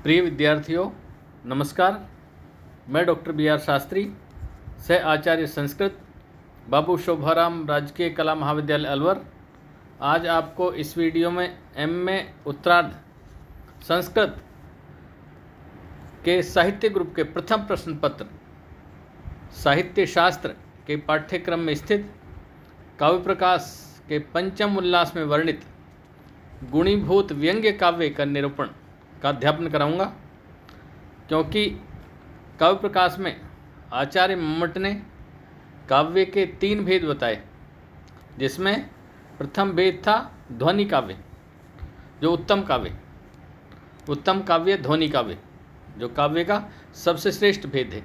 प्रिय विद्यार्थियों, नमस्कार। मैं डॉक्टर बी.आर. शास्त्री, सह आचार्य संस्कृत, बाबू शोभाराम राजकीय कला महाविद्यालय अलवर। आज आपको इस वीडियो में एम.ए. उत्तरार्ध संस्कृत के साहित्य ग्रुप के प्रथम प्रश्न पत्र साहित्य शास्त्र के पाठ्यक्रम में स्थित काव्य प्रकाश के पंचम उल्लास में वर्णित गुणीभूत व्यंग्य काव्य का निरूपण का अध्यापन कराऊंगा, क्योंकि काव्य प्रकाश में आचार्य मम्मट ने काव्य के 3 भेद बताए, जिसमें प्रथम भेद था ध्वनि काव्य, जो उत्तम काव्य ध्वनि काव्य, जो काव्य का सबसे श्रेष्ठ भेद है।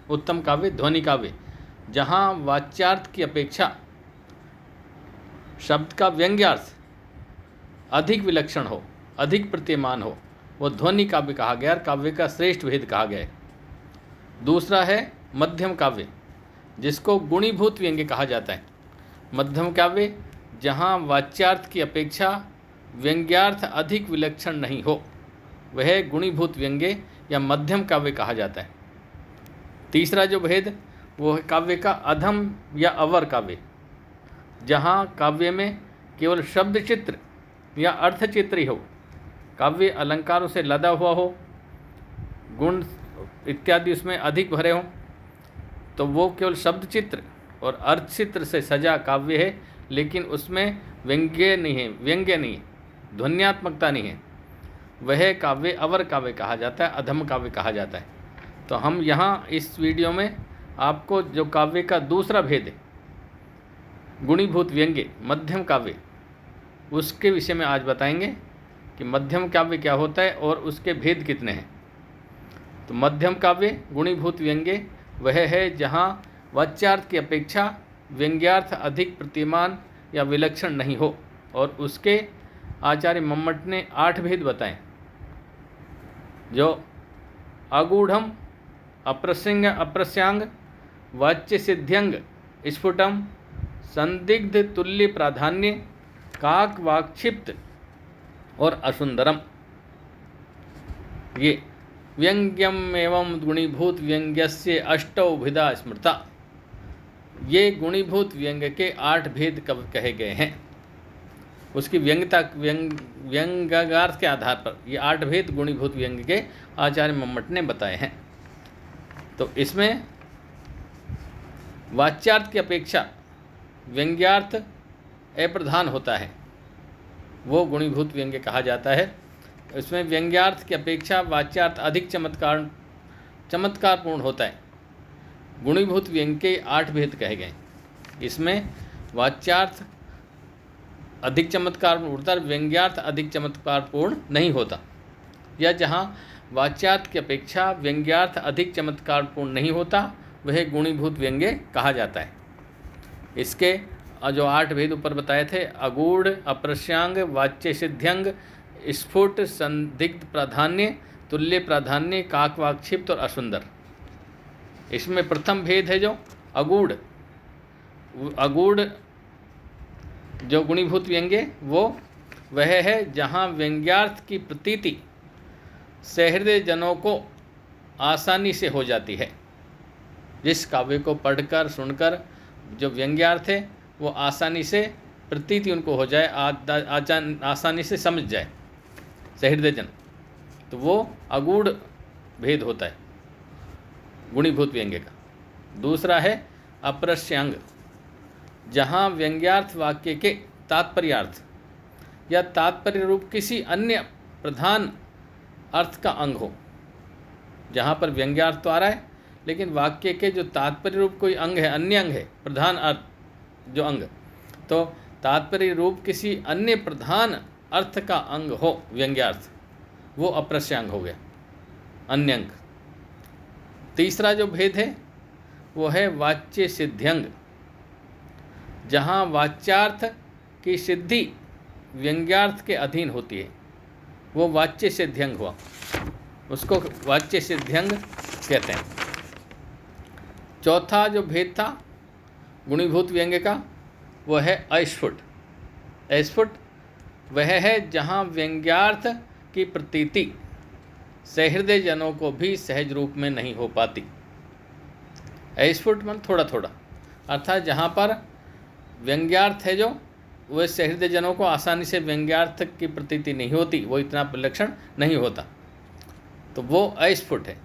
उत्तम काव्य ध्वनि काव्य, जहाँ वाच्यार्थ की अपेक्षा शब्द का व्यंग्यार्थ अधिक विलक्षण हो, अधिक प्रतीयमान हो, वो ध्वनि काव्य कहा गया और काव्य का श्रेष्ठ भेद कहा गया है। दूसरा है मध्यम काव्य, जिसको गुणीभूत व्यंग्य कहा जाता है। मध्यम काव्य जहाँ वाच्यार्थ की अपेक्षा व्यंग्यार्थ अधिक विलक्षण नहीं हो, वह गुणीभूत व्यंग्य या मध्यम काव्य कहा जाता है। तीसरा जो भेद वो है काव्य का अधम या अवर काव्य, जहाँ काव्य में केवल शब्द चित्र या अर्थ चित्र ही हो, काव्य अलंकारों से लदा हुआ हो, गुण इत्यादि उसमें अधिक भरे हों, तो वो केवल शब्द चित्र और अर्थ चित्र से सजा काव्य है, लेकिन उसमें व्यंग्य नहीं है, ध्वन्यात्मकता नहीं है। वह काव्य अवर काव्य कहा जाता है, अधम काव्य कहा जाता है। तो हम यहाँ इस वीडियो में आपको जो काव्य का दूसरा भेद है, गुणीभूत व्यंग्य मध्यम काव्य, उसके विषय में आज बताएंगे कि मध्यम काव्य क्या होता है और उसके भेद कितने हैं। तो मध्यम काव्य गुणीभूत व्यंग्य वह है जहाँ वाच्यार्थ की अपेक्षा व्यंग्यार्थ अधिक प्रतिमान या विलक्षण नहीं हो, और उसके आचार्य मम्मट ने 8 भेद बताए, जो अगूढ़म, अप्रस्यांग, वाच्य सिद्ध्यंग, स्फुटम, संदिग्ध तुल्य प्राधान्य, काक वाक्षिप्त और असुंदरम। ये व्यंग्यम एवं गुणीभूत व्यंग्यस्य अष्टौ भेदा स्मृता। ये गुणीभूत व्यंग्य के 8 भेद कहे गए हैं। उसकी व्यंग्यार्थ के आधार पर ये 8 भेद गुणीभूत व्यंग्य के आचार्य मम्मट ने बताए हैं। तो इसमें वाच्यार्थ की अपेक्षा व्यंग्यार्थ अप्रधान होता है, वो गुणीभूत व्यंग्य कहा जाता है। इसमें व्यंग्यार्थ की अपेक्षा वाच्यार्थ अधिक चमत्कारपूर्ण होता है। गुणीभूत व्यंग्य के 8 भेद कहे गए। इसमें वाच्यार्थ अधिक चमत्कारपूर्ण होता है, व्यंग्यार्थ अधिक चमत्कारपूर्ण नहीं होता, या जहाँ वाच्यार्थ की अपेक्षा व्यंग्यार्थ अधिक चमत्कारपूर्ण नहीं होता, वह गुणीभूत व्यंग्य कहा जाता है। इसके जो 8 भेद ऊपर बताए थे, अगूढ़, अप्रस्यांग, वाच्य सिद्ध्यंग, स्फुट, संदिग्ध प्राधान्य, तुल्य प्राधान्य, काकवाक्षिप्त और असुंदर। इसमें प्रथम भेद है जो अगूढ़ जो गुणीभूत व्यंग्य वह है जहाँ व्यंग्यार्थ की प्रतीति सहृदय जनों को आसानी से हो जाती है। जिस काव्य को पढ़कर सुनकर जो व्यंग्यार्थ है वो आसानी से प्रतीति उनको हो जाए, आसानी से समझ जाए सहृदयजन, तो वो अगूढ़ भेद होता है गुणीभूत व्यंग्य का। दूसरा है अप्रस्यांग, जहाँ व्यंग्यार्थ वाक्य के तात्पर्यार्थ या तात्पर्य रूप किसी अन्य प्रधान अर्थ का अंग हो। जहाँ पर व्यंग्यार्थ तो आ रहा है, लेकिन वाक्य के जो तात्पर्य रूप कोई अंग है, अन्य अंग है, प्रधान अर्थ जो अंग, तो तात्पर्य रूप किसी अन्य प्रधान अर्थ का अंग हो व्यंग्यार्थ, वो अप्रस्यांग हो गया, अन्य अंग। तीसरा जो भेद है वो है वाच्य सिद्ध्यंग, जहाँ वाच्यार्थ की सिद्धि व्यंग्यार्थ के अधीन होती है, वो वाच्य सिद्ध्यंग हुआ, उसको वाच्य सिद्ध्यंग कहते हैं। चौथा जो भेद था गुणीभूत व्यंग्य का, वह है अस्फुट। अस्फुट वह है जहाँ व्यंग्यार्थ की प्रतीति सहृदय जनों को भी सहज रूप में नहीं हो पाती। अस्फुट मन थोड़ा थोड़ा, अर्थात जहाँ पर व्यंग्यार्थ है जो वह सहृदय जनों को आसानी से व्यंग्यार्थ की प्रतीति नहीं होती, वो इतना विलक्षण नहीं होता, तो वो अस्फुट है।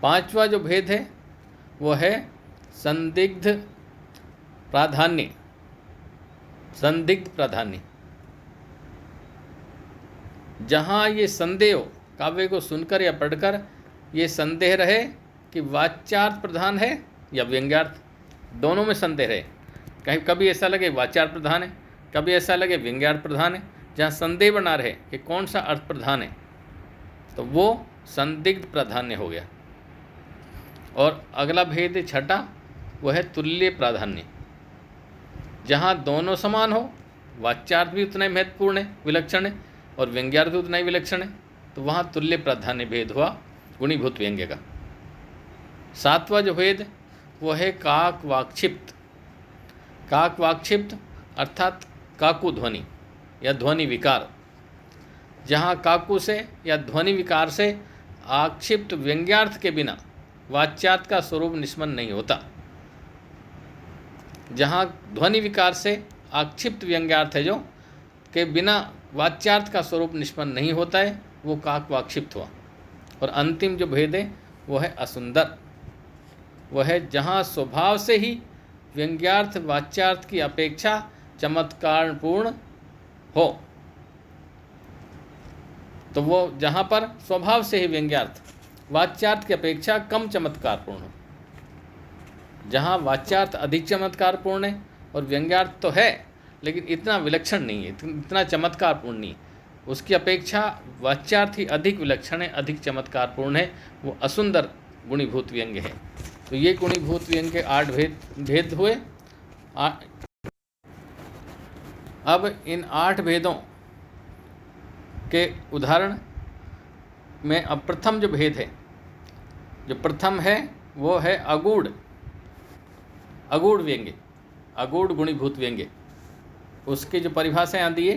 पांचवा जो भेद है वो है संदिग्ध प्राधान्य। संदिग्ध प्राधान्य, जहाँ ये संदेह हो, काव्य को सुनकर या पढ़कर ये संदेह रहे कि वाच्यार्थ प्रधान है या व्यंग्यार्थ, दोनों में संदेह रहे। कहीं कभी ऐसा लगे वाच्यार्थ प्रधान है, कभी ऐसा लगे व्यंग्यार्थ प्रधान है, जहाँ संदेह बना रहे कि कौन सा अर्थ प्रधान है, तो वो संदिग्ध प्राधान्य हो गया। और अगला भेद है छठा, वह है तुल्य प्राधान्य। जहाँ दोनों समान हो, वाच्यार्थ भी उतना ही महत्वपूर्ण है, विलक्षण है, और व्यंग्यार्थ भी उतना ही विलक्षण है, तो वहाँ तुल्य प्राधान्य भेद हुआ गुणीभूत व्यंग्य का। सातवां जो भेद वो है काक वाक्षिप्त। काक वाक्षिप्त अर्थात काकु ध्वनि या ध्वनि विकार। जहाँ काकु से या ध्वनि विकार से आक्षिप्त व्यंग्यार्थ के बिना वाच्यार्थ का स्वरूप निष्पन्न नहीं होता। जहाँ ध्वनि विकार से आक्षिप्त व्यंग्यार्थ है जो के बिना वाच्यार्थ का स्वरूप निष्पन्न नहीं होता है, वो काक वाक्षिप्त हुआ। और अंतिम जो भेद है वो है असुंदर। वह है जहाँ स्वभाव से ही व्यंग्यार्थ वाच्यार्थ की अपेक्षा चमत्कारपूर्ण हो, तो वो जहाँ पर स्वभाव से ही व्यंग्यार्थ वाच्यार्थ की अपेक्षा कम चमत्कारपूर्ण हो। जहाँ वाच्यार्थ अधिक चमत्कारपूर्ण है और व्यंग्यार्थ तो है लेकिन इतना विलक्षण नहीं है, इतना चमत्कारपूर्ण नहीं, उसकी अपेक्षा वाच्यार्थ ही अधिक विलक्षण है, अधिक चमत्कारपूर्ण है, वो असुंदर गुणीभूत व्यंग्य है। तो ये गुणीभूत व्यंग्य के 8 भेद हुए। अब इन 8 भेदों के उदाहरण में अब प्रथम जो भेद है, जो प्रथम है वो है अगूढ़ व्यंग्य, अगूढ़ गुणीभूत व्यंग्य। उसकी जो परिभाषाएं दी है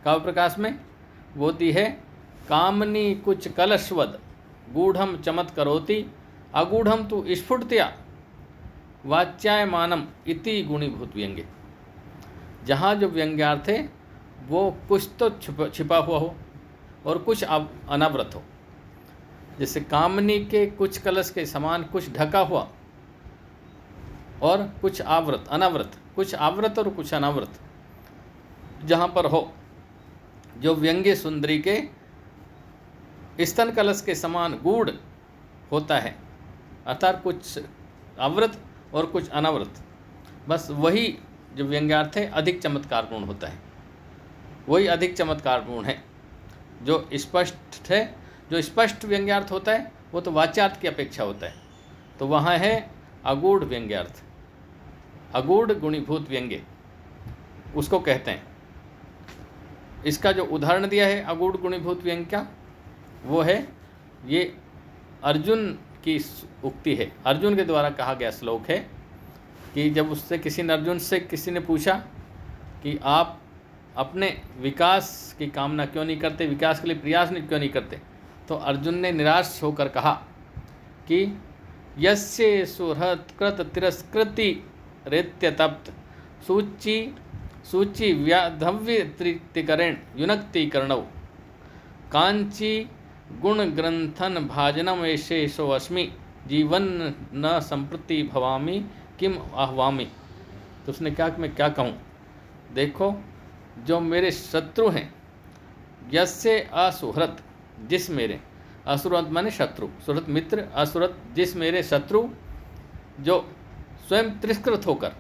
काव्य प्रकाश में, वो दी है कामनी कुछ कलशवद गूढ़म चमत्करोति अगूढ़म तु स्फुटतया वाच्यायमानम इति गुणीभूत व्यंग्य। जहाँ जो व्यंग्यार्थ है वो कुछ तो छिपा हुआ हो और कुछ अनावृत हो। जैसे कामनी के कुछ कलश के समान कुछ ढका हुआ और कुछ अनावृत, कुछ आवृत और कुछ अनावृत जहाँ पर हो। जो व्यंग्य सुंदरी के स्तन कलश के समान गूढ़ होता है, अर्थात कुछ आवृत और कुछ अनावृत, बस वही जो व्यंग्यार्थ है अधिक चमत्कारपूर्ण होता है, वही अधिक चमत्कारपूर्ण है। जो स्पष्ट है, जो स्पष्ट व्यंग्यार्थ होता है वो तो वाच्यार्थ की अपेक्षा होता है, तो वहाँ है अगूढ़ व्यंग्यार्थ, अगूढ़ गुणीभूत व्यंग्य उसको कहते हैं। इसका जो उदाहरण दिया है अगूढ़ गुणीभूत व्यंग्य का, वो है ये अर्जुन की उक्ति है, अर्जुन के द्वारा कहा गया श्लोक है कि जब उससे अर्जुन से किसी ने पूछा कि आप अपने विकास की कामना क्यों नहीं करते, विकास के लिए प्रयास क्यों नहीं करते, तो अर्जुन ने निराश होकर कहा कि यस्य सुहृत् कृत तिरस्कृति रेत्य तप्त सूची व्याधव्य तृतिकरण युनक्ति कर्णव कांची गुण ग्रंथन भाजनम ऐशेषो अस्मि जीवन न संप्रति भवामी किम आह्वामी। तो उसने क्या कि मैं क्या कहूँ, देखो जो मेरे शत्रु हैं, यस्य असुहृत जिस मेरे, असुरत माने शत्रु, सुहृत मित्र, असुरत जिस मेरे शत्रु, जो स्वयं तिरस्कृत होकर,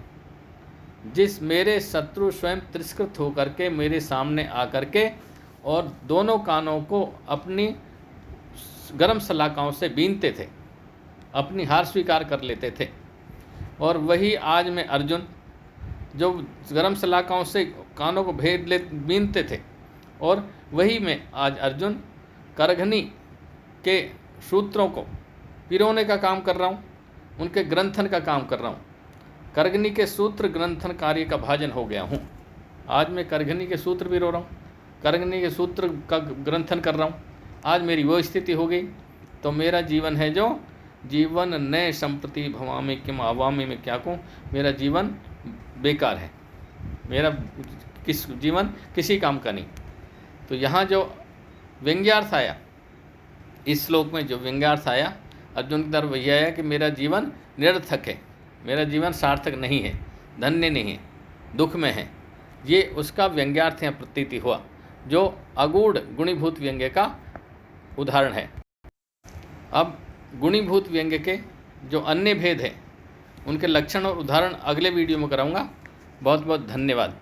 जिस मेरे शत्रु स्वयं तिरस्कृत होकर के मेरे सामने आकर के और दोनों कानों को अपनी गर्म सलाखाओं से बीनते थे, अपनी हार स्वीकार कर लेते थे, और वही आज मैं अर्जुन जो गर्म सलाखाओं से कानों को बीनते थे, और वही मैं आज अर्जुन करघनी के सूत्रों को पिरोने का काम कर रहा हूँ, उनके ग्रंथन का काम कर रहा हूँ। करघनी के सूत्र ग्रंथन कार्य का भाजन हो गया हूँ। आज मैं करघनी के सूत्र पिरो रहा हूँ, करघनी के सूत्र का ग्रंथन कर रहा हूँ। आज मेरी वो स्थिति हो गई, तो मेरा जीवन है जो जीवन न संप्रति भवामि किम आवामि में क्या कहूँ, मेरा जीवन बेकार है, मेरा जीवन किसी काम का नहीं। तो यहाँ जो व्यंग्यार्थ आया, इस श्लोक में जो व्यंग्यार्थ आया अर्जुन की तरफ वही आया कि मेरा जीवन निरर्थक है, मेरा जीवन सार्थक नहीं है, धन्य नहीं है, दुख में है। ये उसका व्यंग्यार्थ या प्रतीति हुआ, जो अगूढ़ गुणीभूत व्यंग्य का उदाहरण है। अब गुणीभूत व्यंग्य के जो अन्य भेद हैं उनके लक्षण और उदाहरण अगले वीडियो में कराऊंगा। बहुत बहुत धन्यवाद।